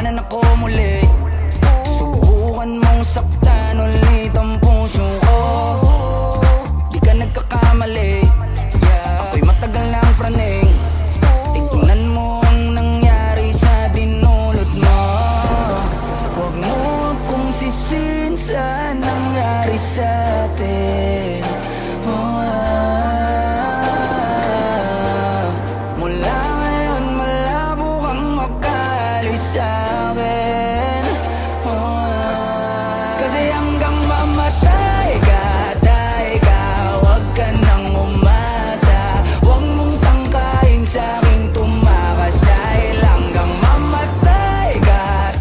tawanan ako muli. Subukan mong saktan ulit ang puso ko. Di ka nagkakamali, ako'y matagal ng praning. Tingnan mo ang nangyari sa dinulot mo. Huwag mo akong sisihin sa nangyari sa atin. Mula ngayon malabo kang makaalis sa akin. Kasi hanggang mamatay ka, huwag ka nang umasa. Huwag mong tangkain sa'king tumakas. Dahil hanggang mamatay ka,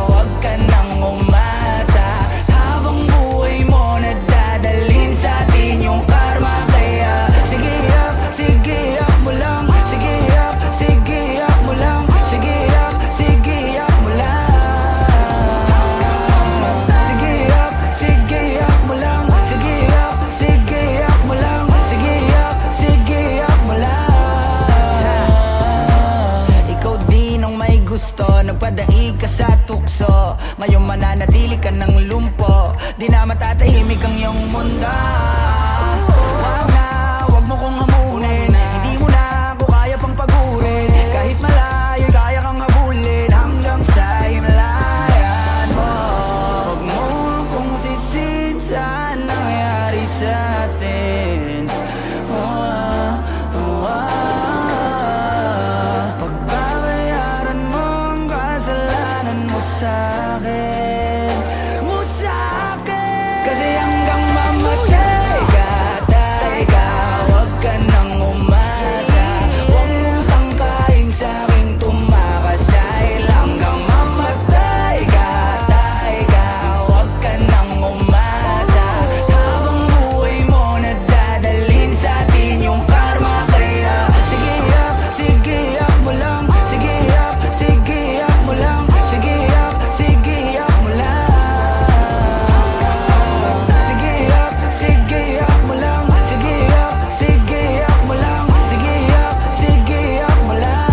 huwag ka nang umasa. Habang buhay mo nadadalhin sa atin yung karma. Kaya sige yak mo lang. Sige yak mo lang. Sige yak mo lang. Sige yak mo lang. Sige yak mo lang. Sige yak mo lang. Ikaw din ang may gusto, nagpadaig ka sa tukso. Ngayon mananatili ka ng lumpo, di na matatahimik ang iyong mundo. Wag mo kong hamunin, hindi mo na ako kaya pang pagurin. Kahit malayo, kaya kang habulin hanggang sa himlayan mo. Wag mo akong sisihin sa nangyari sa atin. Pagbabayaran mo ang kasalanan mo sa'kin, kasi hanggang mamatay ka, huwag ka nang umasa. Huwag mong tangkain sa'king tumakas. Dahil hanggang mamatay ka, huwag ka nang umasa. Habang buhay mo nadadalhin sa atin yung karma. Kaya sige yak mo lang. Sige yak mo lang. Sige yak mo lang. Sige yak mo lang. Sige yak mo lang. Sige yak mo lang.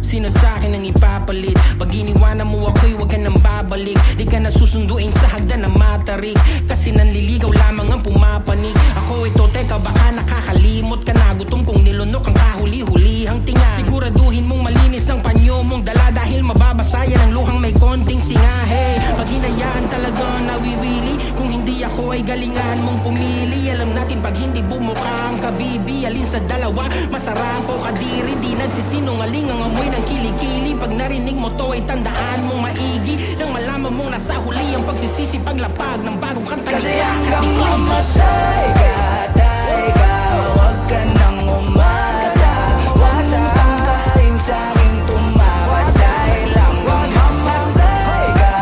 Sino sa'kin ang ipapalit? Pag iniwanan mo ako'y huwag ka nang babalik. Di ka na susunduin sa hagdan na matarik, kasi nanliligaw lamang ang pumapanig. Ako ito, teka baka nakakalimot ka na. Gutom kong nilunok ang kahuli-hulihang tinga. Siguraduhin mong malinis ang panyo mong dala, dahil mababasayan ang luhang may konting singahe. Pag hinayaan talagang nawiwili, kung hindi ako ay galingan mong pumili. Alam natin pag hindi bumuka ang kabibi, alin sa dalawa masarap o kadiri. Di nagsisinungaling ang amoy ng kilikili. Pag narinig mo to ay tandaan mong maigi, nang malaman mong nasa huli ang pagsisisi paglapag ng bagong kanta. Kasi hanggang mamatay ka, huwag ka nang umasa. Huwag mong tangkain sa'king tumakas. Dahil hanggang mamatay ka,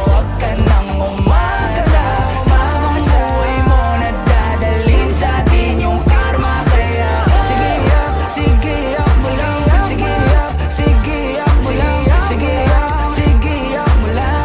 huwag ka nang umasa. Habang buhay mo nadadalhin sa atin yung karma. Kaya sige yak mo lang. Sige yak mo lang. Sige yak mo lang. Sige yak mo lang. Sige yak mo lang.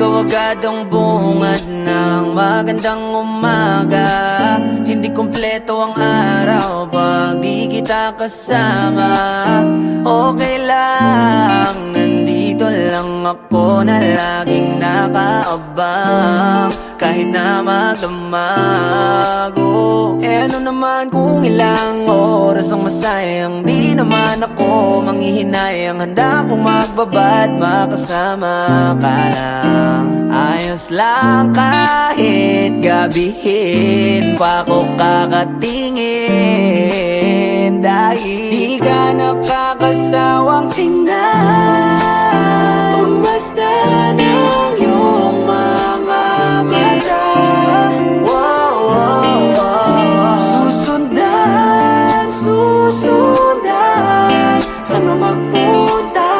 ikaw agad ang bungad ng magandang umaga. Hindi kumpleto ang araw pag di kita kasama. Okay lang, nandito lang ako na laging nakaabang kahit na magdamago. Ano naman kung ilang oras ang masayang, di naman ako manghihinayang. Handa kong magbabad, makasama ka lang. Ayos lang kahit gabihin pa ako kakatingin, dahil di ka nakakasawang tingnan. Basta ng iyong mga mata, wow, wow, wow. Susundan, susundan, saan mo magpunta?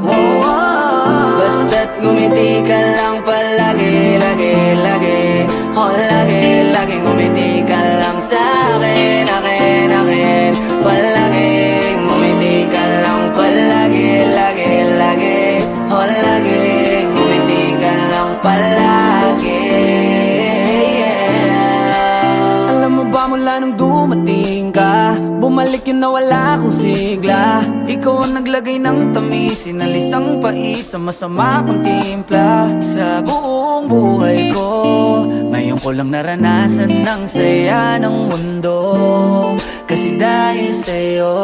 Wow, wow. Basta't ngumiti ka lang palagi, lagi, lagi. Oh, lagi, lagi ngumiti ka lang sa'kin, akin, akin. Palagi, ngumiti ka lang palagi, lagi, lagi. Oh, lagi, ngumiti ka lang palagi, yeah. Alam mo ba mula nung dumating ka, bumalik yun na wala akong sigla. Ikaw ang naglagay ng tamis, sinalis ang pait sa masama kong timpla. Sa buong buhay ko, ngayon ko lang naranasan ng saya ng mundo, kasi dahil sa'yo.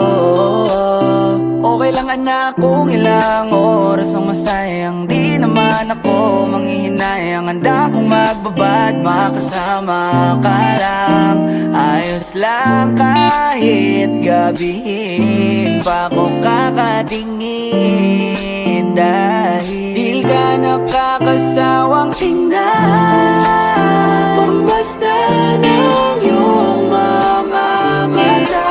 Okay lang anak kung ilang oras ang masayang, di naman ako manghihinayang. Handa kong magbabad, makasama ka lang. Ayos lang kahit gabihin pa ako kakatingin, dahil di ka nakakasawang tingnan. Basta ng iyong mga mata,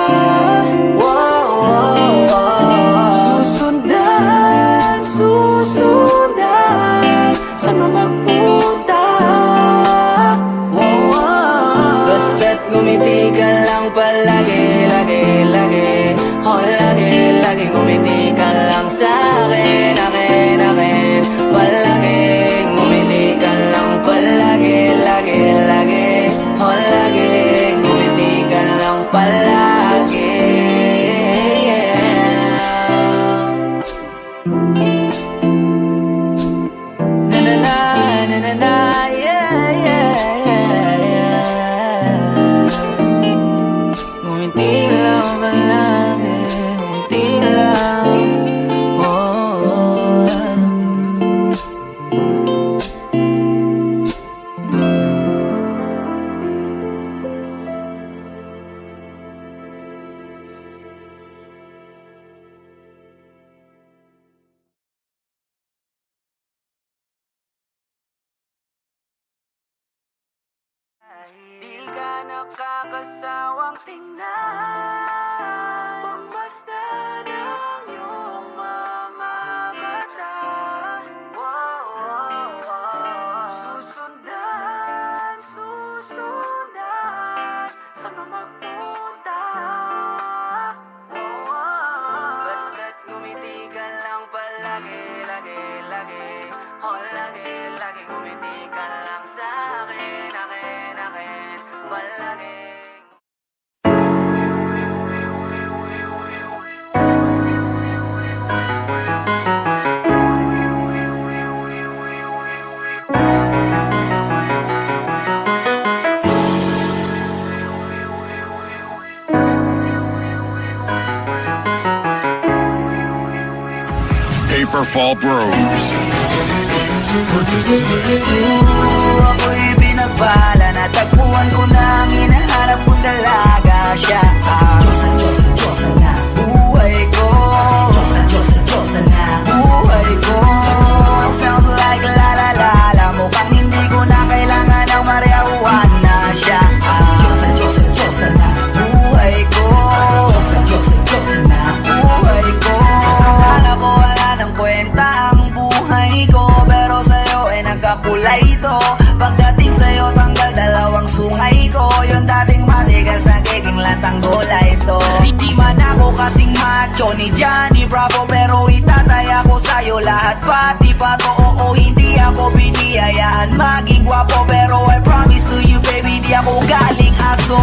wow, wow, wow. Susundan, susundan, saan mo magpunta? Wow, wow. Basta't ngumiti ka lang palagi, lagi, lagi. Oh, lagi, lagi ngumiti ka lang sa'kin, akin, akin. Palagi, ngumiti ka lang palagi, lagi, lagi. Oh, lagi, ngumiti ka lang palagi, yeah. Na na na, na na na, yeah, yeah, yeah, yeah. Ngumiti lang palagi, ngumiti lang, oh. Di ka nakakasawang tingnan. Basta ng iyong mga mata, wow, wow, wow. Susundan, susundan, saan mo magpunta? Wow, wow. Basta't ngumiti ka lang palagi, lagi, lagi. Oh, lagi, lagi ngumiti ka lang sa'kin, akin, akin. Palagi. Paperfall Bros. Purchase today. Ako'y binagpala, natagpuan ko na ang hinahanap kong dalaga. Siya ang Diyosa na buhay ko. Diyosa na buhay ko. It sounds like la la la la, mukhang hindi ko na kailangan ng marijuana. Siya ang Diyosa na buhay ko. Diyosa na buhay ko. Akala ko wala ng kwenta ang buhay ko, pero sa'yo ay nagkakulay ito. Pagdating sa'yo tanggal dalawang sungay ko, yung dating matigas nagiging lantang gulay ito. Di man ako kasing macho ni Johnny Bravo, pero itataya ko sa'yo lahat pati pa to. Oo, hindi ako biniyayaan maging gwapo, pero I promise to you baby, di ako galing aso.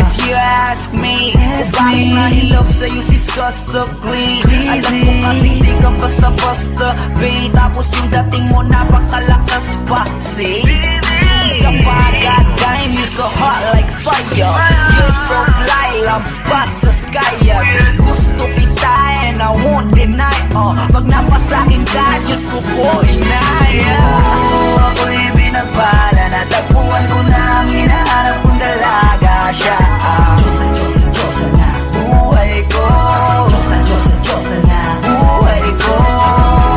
If you ask me, bakit nahilap sa'yo si Scuster Clean? Alam ko kasing di ka basta-basta, babe. Tapos yung dating mo napakalakas pa, see? Sa pagkadime, you so hot like fire. You're so fly, lampas sa sky. Gusto kita and I won't deny. Pag napasakin ka, Diyos ko po inaya. Ako'y binagpala, natagpuan ko na ang hinahanap kong dalaga siya. Diyosa, Diyosa, Diyosa na buhay ko. Diyosa, Diyosa, Diyosa na buhay ko.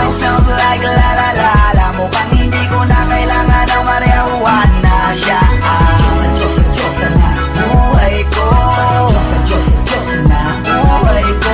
It sounds like la la la la. Mukhang hindi ko na kailangan ng marijuana siya. Diyosa, Diyosa, Diyosa na buhay ko. Diyosa, Diyosa, Diyosa na buhay ko.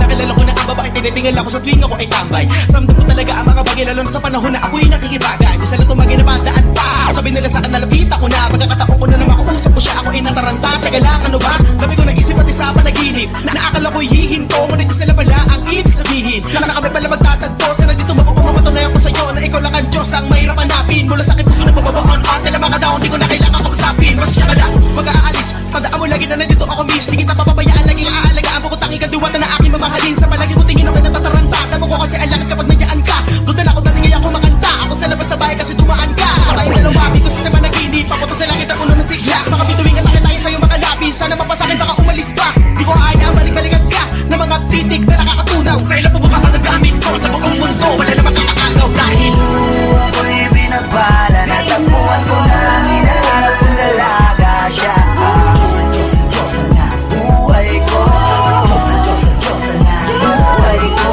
Nakilala ko na ang babae, tinitingala ko sa tuwing ako ay tambay. Ramdam ko talaga ang mga bagay, lalo na sa panahon na ako'y nakikibagay. Bisa lang tumagay na bandaan pa. Sabi nila sa akin, nalapit ako na. Pagkakataon ko na nang makausap ko siya, ako ay nataranta. Teka lang, ano ba? Dami ko naisip at isa panaginip. Naakala ko'y hihinto, ngunit sila pala ang ibig sabihin. Na kami pala magtatagpo. Sana dito mapapatunayan ko sa'yo na ikaw lang ang Diyos ang mahirap hanapin. Mula sa aking puso na pababaon pa. Tila mga daon, di ko na kailangan kausapin. Mas siya ka lang, mag-aalis. Tandaan mo lagi na nandito ako miss. Di kita papabayaan, laging aalagaan mo ko tanging kadiwata na aking mamahalin. Sa palagi ko tingin ako natataranta. Damo ko kasi alangan kapag nandiyan ka. Doon na ako natingay ako makanta. Ako sa labas sa bahay kasi dumaan ka. Patay na lumami ko sa naman naginip. Papunta sa langit ang ulo ng sigla. Mga bituwing at tayo sa'yo makalapin. Sana mapasakin baka umalis pa. Di ko kaya balik-balikan ka na mga titig na nakakatunaw. Sa ilang pabuka ang nagamit ko sa buong mundo. Wala na makakagaw dahil ako'y binagpala, natagpuan ko na ang hinahanap kong dalaga siya. Diyosa, Diyosa, Diyosa na buhay ko. Diyosa, Diyosa, Diyosa na buhay ko.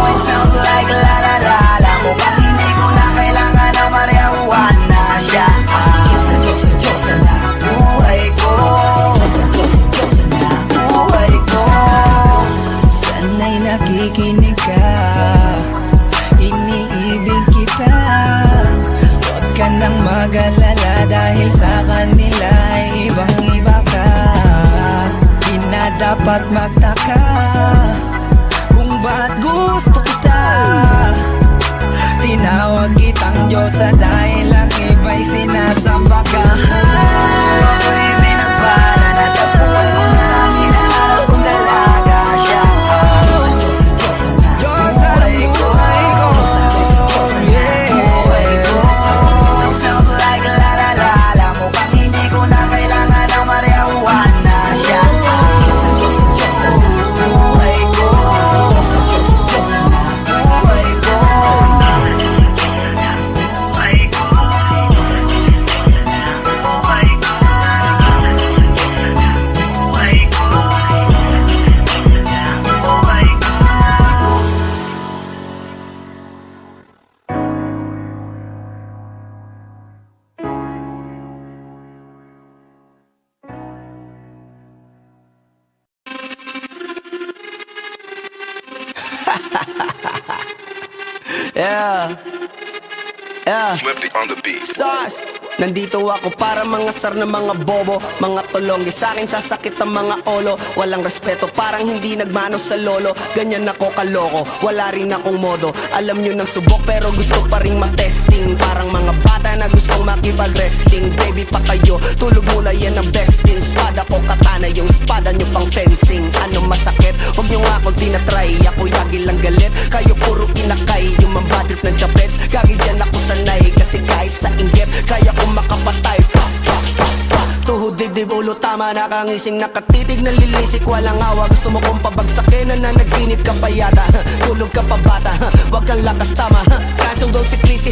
It sounds like la la la la. Mukhang hindi ko na kailangan ng marijuana siya. Diyosa, Diyosa, Diyosa na buhay ko. Diyosa, Diyosa, Diyosa na buhay ko. Sana'y nakikinig ka, iniibig kita. Huwag ka nang mag-alala dahil sa kanila ay ibang-iba ka. Di na dapat magtaka kung ba't gusto kita. Tinawag kitang Diyosa dahil ang iba'y sinasamba ka. Ako'y binagpala, natagpuan ko na ang hinahanap kong dalaga siya. Diyosa, Diyosa, Diyosa na Diyosa ng buhay ko. buhay ko. It sounds like la la la la. Mukhang hindi ko na kailangan ng marijuana siya. Diyosa, Diyosa, Diyosa na buhay ko. Diyosa, Diyosa, Diyosa na buhay ko. Yeah. Flipped on the beat. Sauce. Nandito ako para mangasar ng mga bobo, mga tulonggi. Sa akin sasakit ang mga olo. Walang respeto, parang hindi nagmano sa lolo. Ganyan ako kaloko, wala rin akong modo. Alam nyo ng subok pero gusto pa rin matesting. Parang mga bata na gustong makipag-wrestling. Baby pa kayo, tulog muna yan ang best in. Spada ko katana, yung spada nyo pang fencing. Ano masakit? Huwag nyo nga akong tinatry. Ako yagi lang galit, kayo puro inakay. Yung mambatrip ng chapets, gagi dyan ako sanay. Kasi kahit sa inggit, kaya ko makapatay. Tuhod dibdib ulo tama, nakangising nakatitig nalilisik, walang awa. Gusto mo kong pabagsakin, nananaginip ka pa yata. Tulog ka pa bata, wag kang lakas tama. Kasong daw si Chrissy,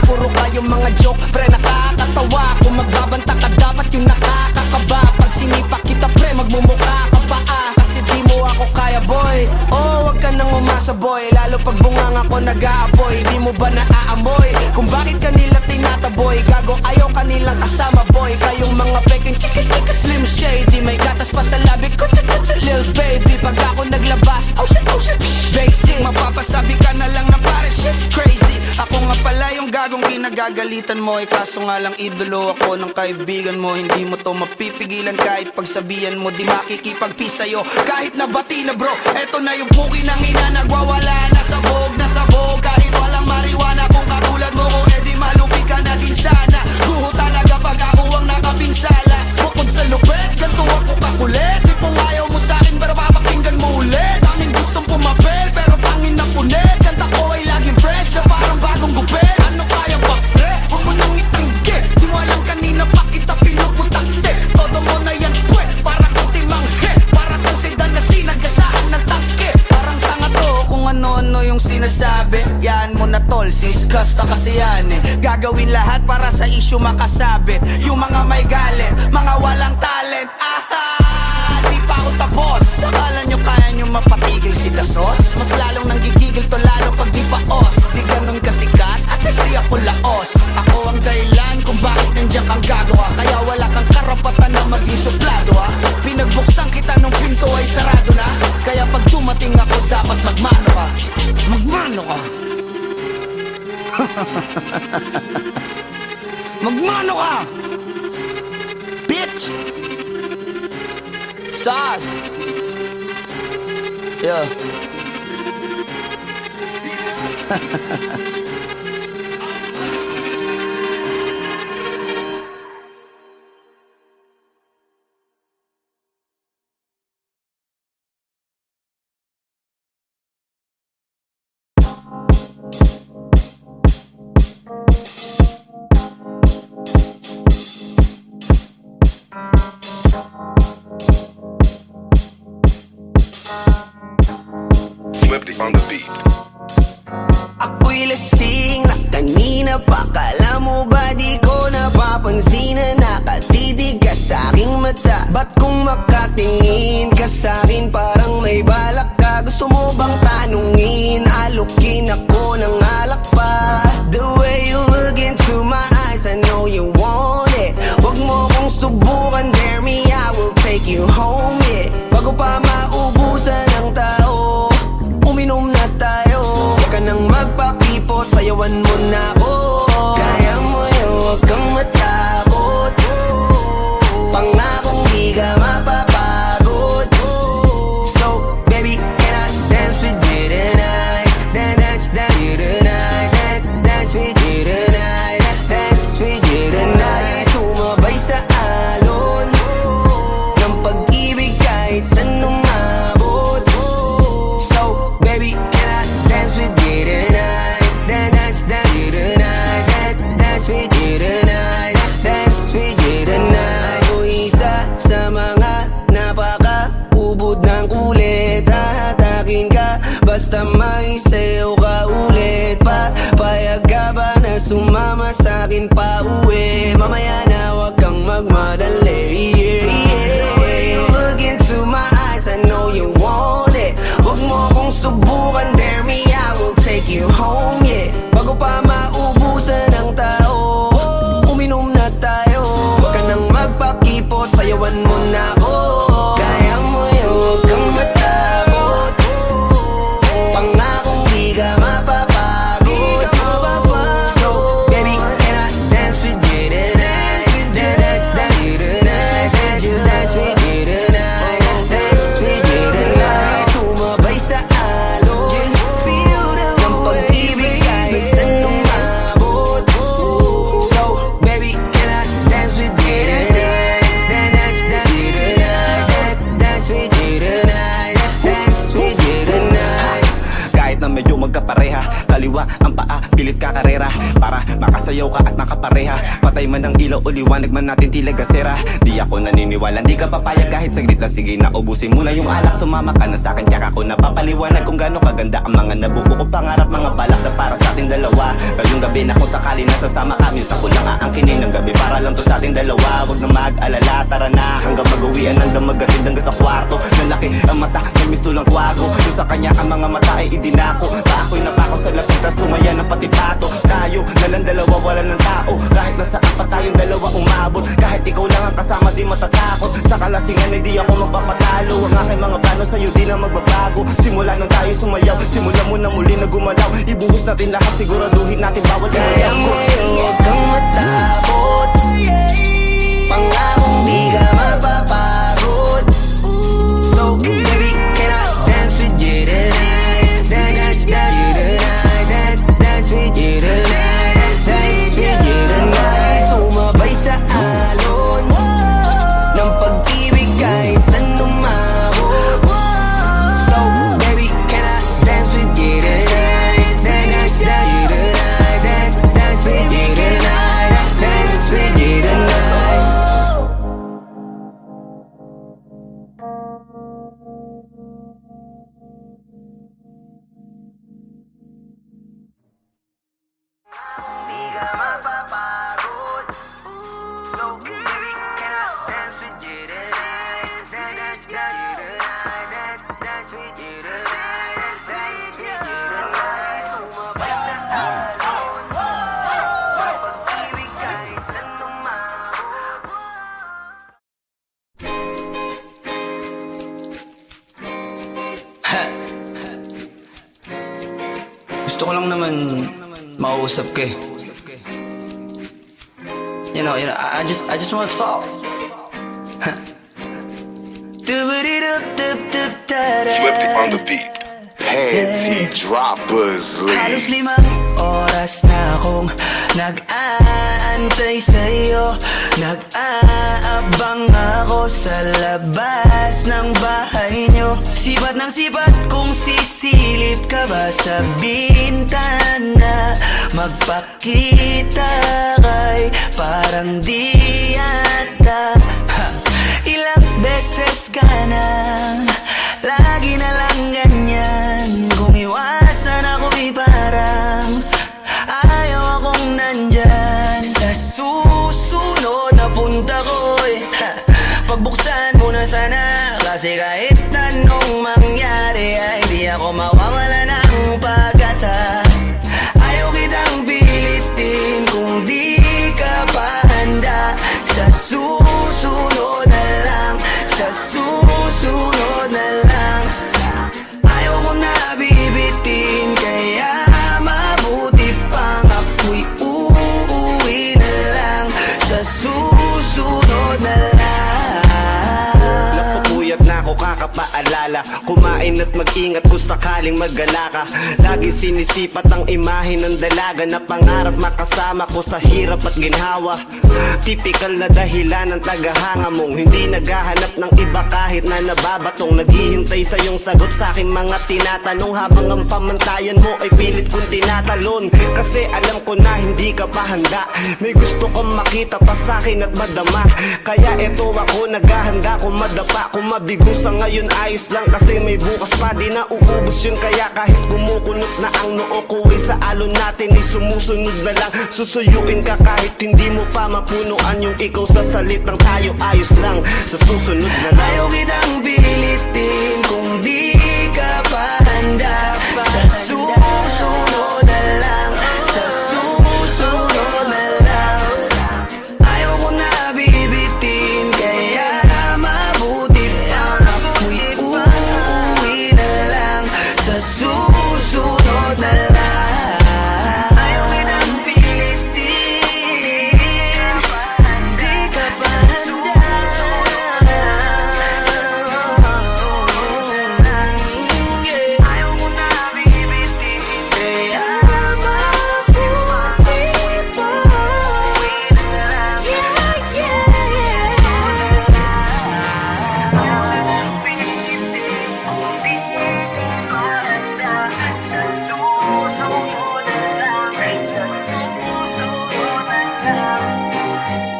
puro kayong mga joke, pre nakakatawa. Kung magbabanta ka dapat yung nakakakaba. Pag sinipa kita pre, magmumukha ka pa kasi di mo ako kaya boy. Oh, wag ka nang umasa boy, lalo pag bungang ako nag-aapoy. Di mo ba naaamoy kung bakit kanila tinataboy? Gago ayaw kanilang kasama boy. Kayong mga peking chika-chika slim shady, may gatas pa sa labi ko, cha-cha-cha lil baby. Pag ako naglabas, oh shit, basic. Mapapasabi ka na lang na pare shit's crazy. Ako nga pala yung gagong ginagawa pinagagalitan mo, kaso nga lang idolo ako ng kaibigan mo. Hindi mo to mapipigilan kahit pagsabihan mo, di makikipagpi sa'yo kahit nabati na bro. Eto na yung puki ng ina, nagwawala na sa bog. Kahit walang mariwana, kung katulad mo ko, edi malupi ka na din sana. Guho talaga pag ako ang nakapinsala. Bukod sa lupet, ganito ako kakulit. Tipong ayaw mo sa'kin pero papakinggan mo ulit. Daming gustong pumapel pero tangin na punit. Kanta ko ay laging fresh na parang bagong gupit. Ano kaya ba pre? Huwag mo nang itingge. Di mo alam kanina pa kita pinuputakte. Todo mo na yan pwe, para kang timanghe. Para kang sedan na sinagasaan ng tangke. Parang tanga to kung ano-ano yung sinasabi. Yan mo na tol, sis-cast na kasi yan eh. Gagawin lahat para sa issue makasabit. Yung mga may galit, mga walang talent. Aha! Di pa ako tapos. Akala nyo kaya nyo mapatigil si Dasos? Mas lalong nanggigigil to lalo pag di pa os. Di ganun kasikat at least di ako laos. Ako ang dahilan kung bakit nandiyan kang gagawa. Kaya wala kang karapatan na maging suplado ha. Pinagbuksan kita nung pinto ay sarado na. Kaya pag dumating ako dapat magmano ka. Magmano ka. Magmano ka. Bitch. Sas. Yeah. Swifty on the beat. Ako'y lasing na kanina pa. Kala mo ba di ko napapansin na nakatitig ka sa'king mata? Ba't kung makatingin ka sa'kin parang may balak ka? Gusto mo bang tanungin? Alukin ako ng alak pa. The way you look into my eyes, I know you want it. Huwag mo kong subukan, dare me, I will take you home, yeah. Bago pa maubusan ng tao, uminom na tayo. Huwag ka nang magpakipot, sayawan mo na ako. Kaya mo yun, huwag kang matakot. Pangakong di ka mapapagod. So, baby, can I dance with you tonight? Dance with you tonight. Dance with you tonight. Dance with you tonight. Sumabay sa alon ng pag-ibig kahit saan umabot. So, baby, can I dance with you tonight? Dance with you tonight. Dance with you tonight. Dance with you tonight. O isa sa mga napaka-ubod ng kulit. Hahatakin ka basta may sayo ka ulit pa. Payag ka ba na sumama sa'kin pa uwi? Mamaya na wag kang magmadali, yeah, yeah. The way you look into my eyes, I know you want it. Huwag mo kong subukan, dare me, I will take you home, yeah. Bago pa maubusan ng tao, uminom na tayo. Huwag ka nang magpakipot, sayawan mo na ako. Kaya mo yun, huwag kang matakot. Pangakong di ka mapapagod. So, baby, can I dance with you tonight? Dance with you tonight. Dance with you tonight. Dance with you tonight. Sumabay sa alon ng pag-ibig kahit saan umabot. So, baby, can I dance with you tonight? Dance with you tonight. Dance with you tonight. Dance with you tonight. Kahit na medyo magkapareha, kaliwa ang paa, pilit ka karera. Para makasayaw ka at makapareha. Patay man ang ilaw o liwanag man natin tila gasera. Di ako naniniwala, di ka papayag kahit saglit lang. Sige na ubusin mo na yung alak, sumama ka na sa'kin. Tsaka ako napapaliwanag kung gaano kaganda ang mga nabuo ko pangarap. Mga balak na para sa ating dalawa. Ngayong gabi na kung sakali nasasama kami, sa kulang aangkinin ng gabi para lang to sa ating dalawa. Huwag na mag-alala, tara na hanggang mag-uwian ng damagatin hanggang sa kwarto. Nalaki ang mata, may mistulang kwago. Yung sa kanya ang mga mata ay idinako. Pa ako'y napako sa lapit, tas tumaya ng pati pato. Tayo, nalang dalawa, wala ng tao. Kahit nasaan pa tayong dalawa umabot. Kahit ikaw lang ang kasama di matatakot Sa kalasingan ay di ako magpapatalo Ang aking mga plano sa'yo di na magbabago Simula nang tayo sumayaw, simulan mo na muli na gumalaw Ibuhos natin lahat, siguraduhin natin bawat Kaya ngayon huwag kang matakot Pangakong di ka mapapagod So baby, can I dance with you tonight? Dance with you tonight. Dance with you tonight. Dance with you tonight. Sumabay sa alon ng pag-ibig kahit saan umabot. So baby, can I dance with you tonight? Dance with you tonight. Dance with you tonight. Dance with you tonight. Di ka mapapagod So baby, can I dance with you tonight? Dance with you tonight. Dance with you tonight. Dance with you tonight. Sumabay sa alon ng pag-ibig kahit saan umabot. Gusto ko lang naman mausap ka eh. You know, I just want to talk. Swifty on the beat. Panty droppers Halos league. 5 oras na akong nag-aantay sa'yo Nag-aabang ako sa labas ng bahay nyo Sipat ng sipat kung sisilip ka ba sa bintana Magpakita kay parang di yata Ilang beses ka na lagi na lang ganyan Kung iwasan ako'y parang ayaw akong nandyan Sa susunod na punta ko'y pagbuksan mo na sana Kasi kahit anong mangyari ay di ako mawawala ng pag-asa Ayaw kitang pilitin kung di ka pa handa Sa susunod na lang, sa susunod na lang Ayaw ko na bibitin kaya mabuti pang ako'y uuwi na lang Sa susunod na lang Napupuyat na ako kakapaalala Kumain at mag-ingat kung sakaling mag-gala ka Lagi sinisipat ang imahe ng dalaga Na pangarap makasama ko sa hirap at ginhawa Typical na dahilan ng tagahanga mong Hindi naghahanap ng iba kahit na nababatong Naghihintay sa iyong sagot sa aking mga tinatanong Habang ang pamantayan mo ay pilit kong tinatalon Kasi alam ko na hindi ka pa handa May gusto kang makita pa sa akin at madama Kaya eto ako naghahanda kung madapa Kung mabigo sa ngayon ayos lang Kasi may bukas pa di na uubos yun Kaya kahit kumukunot na ang noo ko ay sa alon natin ay sumusunod na lang Susuyuin ka kahit hindi mo pa mapunuan Yung ikaw sa salitang tayo ayos lang Sa susunod na lang Ayaw kitang pilitin kung di ka pa handa Sa susunod na lang, sa susunod na lang Ayaw ko na bibitin kaya mabuti pang ako'y uuwi na lang Sa susunod na lang Ayaw kitang pilitin di ka pa handa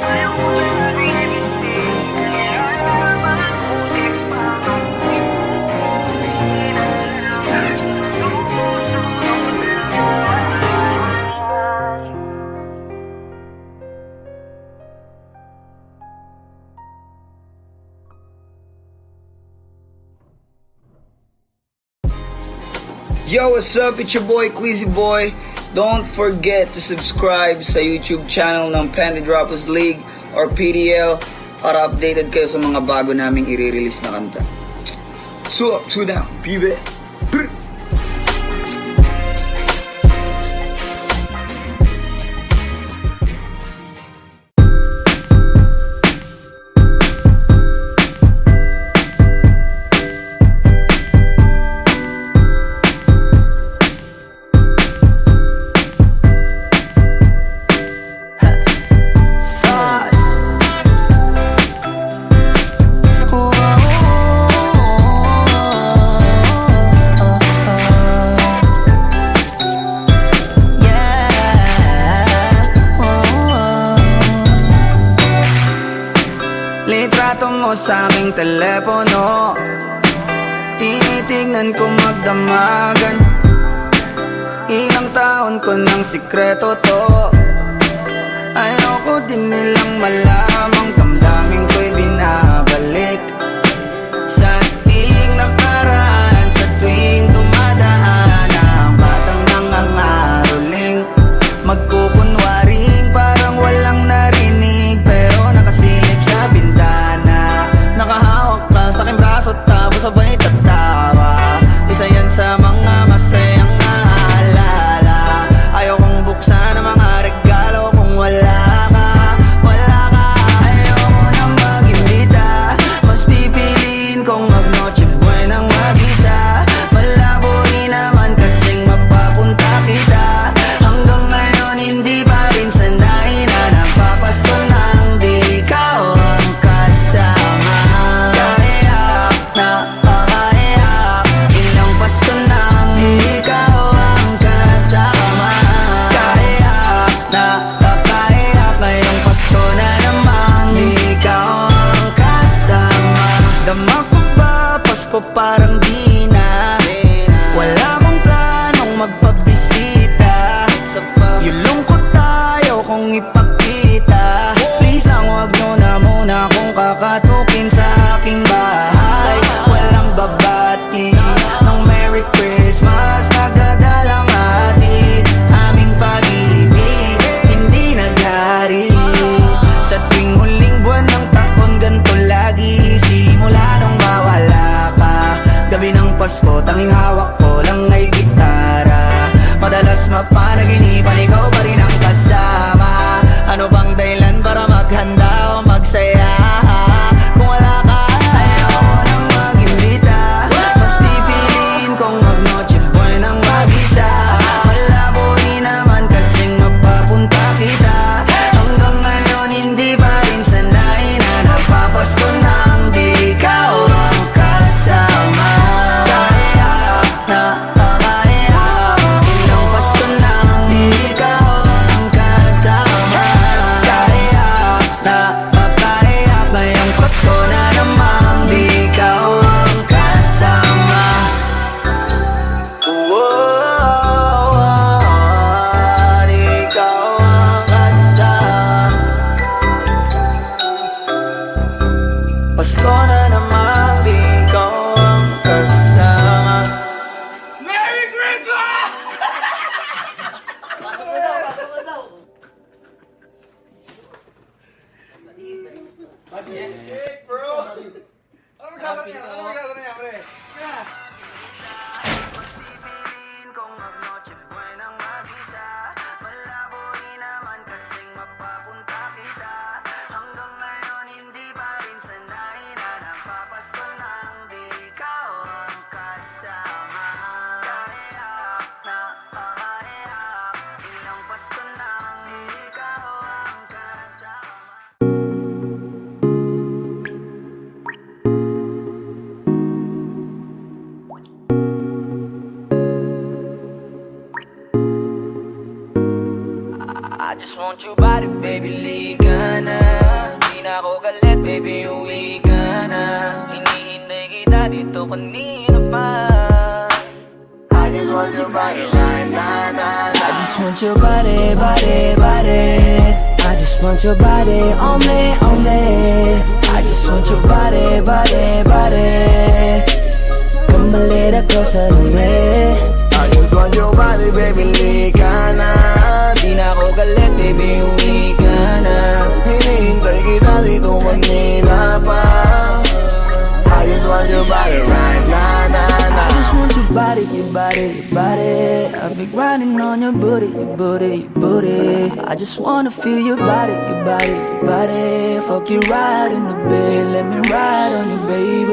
Ayaw ko na bibitin kaya mabuti pang uuwi na lang Yo, what's up? It's your boy, Queasy Boy. Don't forget to subscribe sa YouTube channel ng Panty Droppers League or PDL para updated kayo sa mga bago naming i-release na kanta. So, up to now, pibe. Brr. Litrato mo sa aking telepono, tinitignan ko magdamagan. Ilang taon ko ng sikreto to, ayoko din nilang malamang damdamin ko'y binabalik. Sa ating nakaraan, sa tuwing dumadaan ang batang nangangaroling, magkukunwaring parang walang narinig, pero nakasilip sa bintana. Nakahawak ka sa aking braso tapos sabay tatawa. Isa yan sa mga masayang naalala. Ayokong buksan ang mga regalo kung wala ka, wala ka. Ayoko nang mag-imbita, mas pipiliin kong mag-noche buenang mag-isa. Malabo rin naman kasing mapapunta kita. Hanggang ngayon hindi pa rin sanay na nagpapasko nang di ikaw ang kasama. Kaiyak na pakaiyak, ilang Pasko nang di ikaw ang kasama. Kaiyak na pakaiyak, ngayong Pasko na namang di ikaw ang kasama. Dama ko ba Pasko parang di na, wala akong planong magpabisita. Yung lungkot tayo kung ipakita. Please lang wag nyo na muna kung kakatukin sa aking bahay. Walang babati ng Merry Christmas, nagdadalang hati. Aming pag-ibig hindi naghari. Sa tuwing huling buwan ng taon ganito lagi, simula nung mawala ka. Gabi ng Pasko tanging hawak ko lang ay gitara. Madalas mapanaginipan ikaw pa rin ang kasama. Ano bang dahilan para maghanda o magsaya? Kung wala ka, ayoko nang mag-imbita, mas pipiliin kong mag-noche buenang mag-isa. Malabo rin naman kasing mapapunta kita. Hanggang ngayon hindi pa rin sanay na nagpapasko nang di ikaw ang kasama. Kaiyak na pakaiyak, ilang Pasko nang di ikaw ang kasama. Kaiyak na pakaiyak, ngayong Pasko na namang di ikaw ang kasama. Di ikaw ang kasama. Pasko na namang di ikaw ang kasama. Merry Christmas! Pipiliin kong mag-noche buenang mag-isa. Malabo rin naman kasing mapapunta kita. Hanggang ngayon hindi pa rin sanay na nagpapasko nang di ikaw ang kasama. Kaiyak na pakaiyak, ilang Pasko nang di ikaw ang kasama. I just want your body, baby, liga na. Di na ako galit, baby, uwi ka na. Hinihintay kita dito kanina pa. I just want your body right now, now, now. I just want your body, body, body. I just want your body on me, on me. I just want your body, body, body. Come a little closer to me. I just want your body, baby, liga na. Di na ako galit, baby, uwi ka na. Hinihintay kita dito kanina pa. I just want your body right now, nah, I just nah. want your body, your body, your body. I've been grinding on your booty, your booty, your booty. I just wanna feel your body, your body, your body. Fuck you right in the bed, let me ride on you, baby.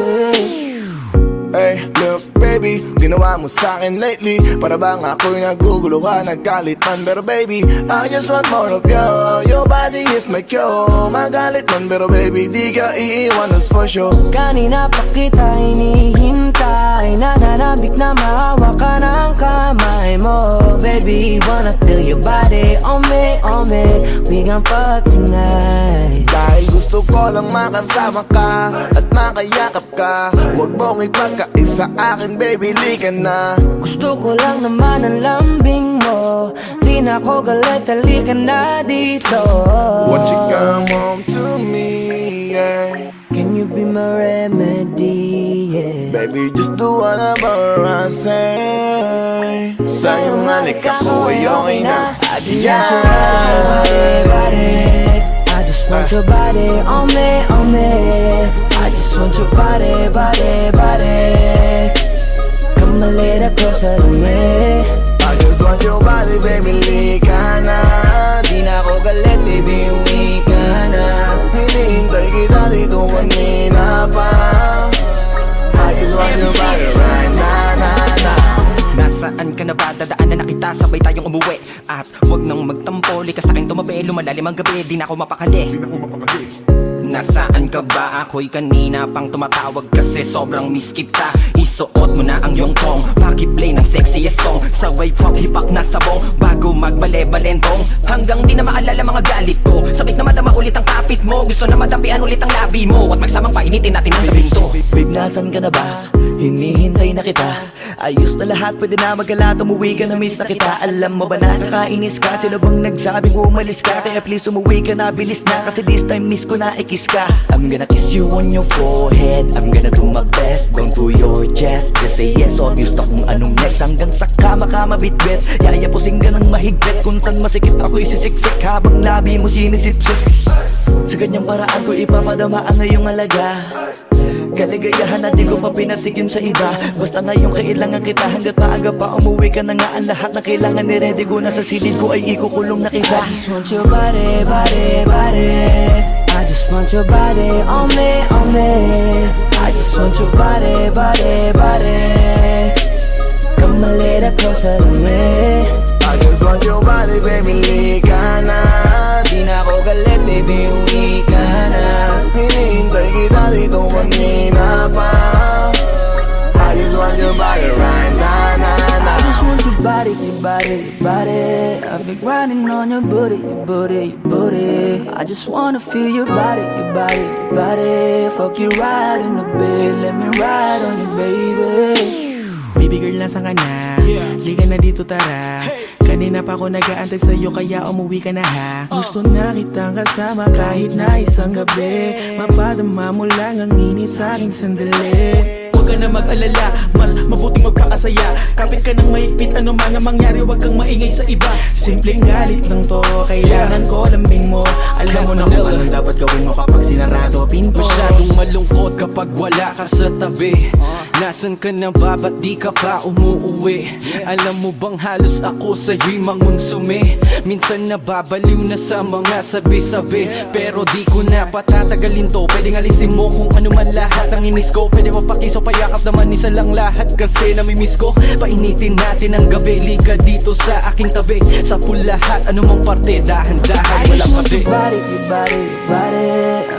Hey, look baby, ginawa mo sa'kin lately. Para bang ako'y nagugulo ka, naggalit man. Pero baby, I just want more of you. Your body is my cure. Magalit man, pero baby, di ka iiwan, that's for sure. Kanina pa kita hinihintay, nananabik na maawa ka ng kamay mo. Baby, wanna feel your body on me, on me. We gon' fuck tonight. Dahil gusto ko lang makasama ka at makayakap ka. Huwag mong ipagkaisa akin, baby, lika na. Gusto ko lang naman ang lambing mo. Di na ako galit, halika na dito. Won't you come home to me, yeah. Can you be my remedy, yeah. Baby, just do whatever I say. Sa'yong halik ako ay okay na. I just want your body, body. I just want your body on me, on me. I just want your body, body, body. Come a little closer to me. I just want your body, baby, lika na. Di na ako galit, baby, uwi ka na. Hinihintay kita dito kanina pa. I just want your body right now, nah, nah. Nasaan ka na ba? Dadaanan na kita, sabay tayong umuwi. At wag nang magtampo, lika sa'kin tumabi. Lumalalim ang gabi, di na ako mapakali. Nasaan ka ba? Ako'y kanina pang tumatawag kasi sobrang miss kita. Isuot mo na ang iyong tong, pakiplay ng sexiest song. Sa wave hop, hipak na sabong, bago magbale-balentong. Hanggang di na maalala mga galit ko. Sabik na madama ulit ang kapit mo. Gusto na madapian ulit ang labi mo. At magsamang painitin natin ang gabing to. Babe, nasan ka na ba? Hinihintay na kita. Ayos na lahat, pwede na magala. Umuwi ka na, miss na kita. Alam mo ba nakakainis ka? Sino bang nagsabing umalis ka? Kaya please umuwi ka na, bilis na. Kasi this time miss ko na ikis ka. I'm gonna kiss you on your forehead. I'm gonna do my best, down to your chest. Just say yes, obvious na kung anong next. Hanggang sa kama ka mabitbit. Yayapusing ka ng mahigpit. Kung saan masikip ako'y sisiksik. Habang labi mo sinisipsip. Sa ganyang paraan ko ipapadama ang iyong alaga. Kaligayahan na di ko pa pinatikim sa iba. Basta ngayon kailangan kita. Hanggat maaga pa umuwi ka na nga. Ang lahat na kailangan ni-ready ko. Nasa silid ko ay ikukulong na kita. I just want your body, body, body. I just want your body on me, on me. I just want your body, body, body. Come a little closer to me. I just want your body, baby, lika na. Di na ako galit, baby, uwi ka na. Hinihintay kita dito kanina pa. I just want your body right now, nah, nah. I just want your body, your body, your body. I've been grinding on your booty, your booty, your booty. I just wanna feel your body, your body, your body. Fuck you right in the bed, let me ride on you, baby. Baby girl, nasan ka na? Liga na dito, tara. Kanina pa ako nag-aantay sa'yo, kaya umuwi ka na ha. Gusto na kitang kasama kahit na isang gabi. Mapadama mo lang ang init sa'king sandali. Huwag ka na mag-alala, mas mabuting magpakasaya. Kapit ka ng mahigpit, ano man ang mangyari, huwag kang maingay sa iba. Simpleng galit lang to, kailangan ko lambing mo. Alam mo na kung anong dapat gawin mo kapag sinarado pinto. Masyadong malungkot kapag wala ka sa tabi. Nasaan ka na ba? Ba't di ka pa umuuwi? Alam mo bang halos ako sa'yo'y mangunsumi? Minsan nababaliw na sa mga sabi-sabi. Pero di ko na patatagalin to. Pwedeng alisin mo kung ano man lahat ang inis ko. Pwede mapakiso, payakap naman isa lang lahat. Kasi namimiss ko. Painitin natin ang gabi. Liga dito sa aking tabi. Sa lahat, anumang parte. Dahan-dahan, walang kabi. Your body, your body, your body.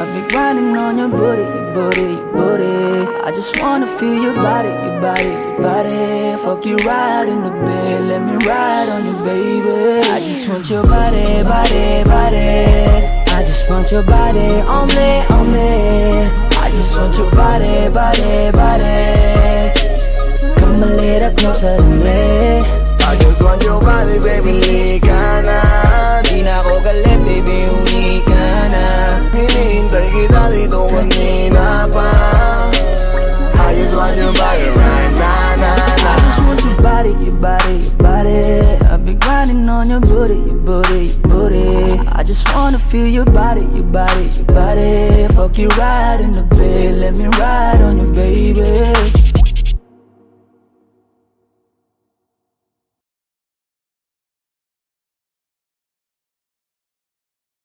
I've been grinding on your booty, your booty, your booty. I just wanna feel your body, your body, your body. Fuck you right in the bed, let me ride on you, baby. I just want your body, body, body. I just want your body on me, on me. I just want your body, body, body. Come a little closer to me. I just want your body, baby, lika na. Di na ako galit, baby, uwi ka na. Hinihintay kita dito kanina pa. I just want your body right now, nah, I just nah. want your body, your body, your body. I've been grinding on your booty, your booty, your booty. I just wanna feel your body, your body, your body. Fuck you right in the bed, let me ride on you, baby.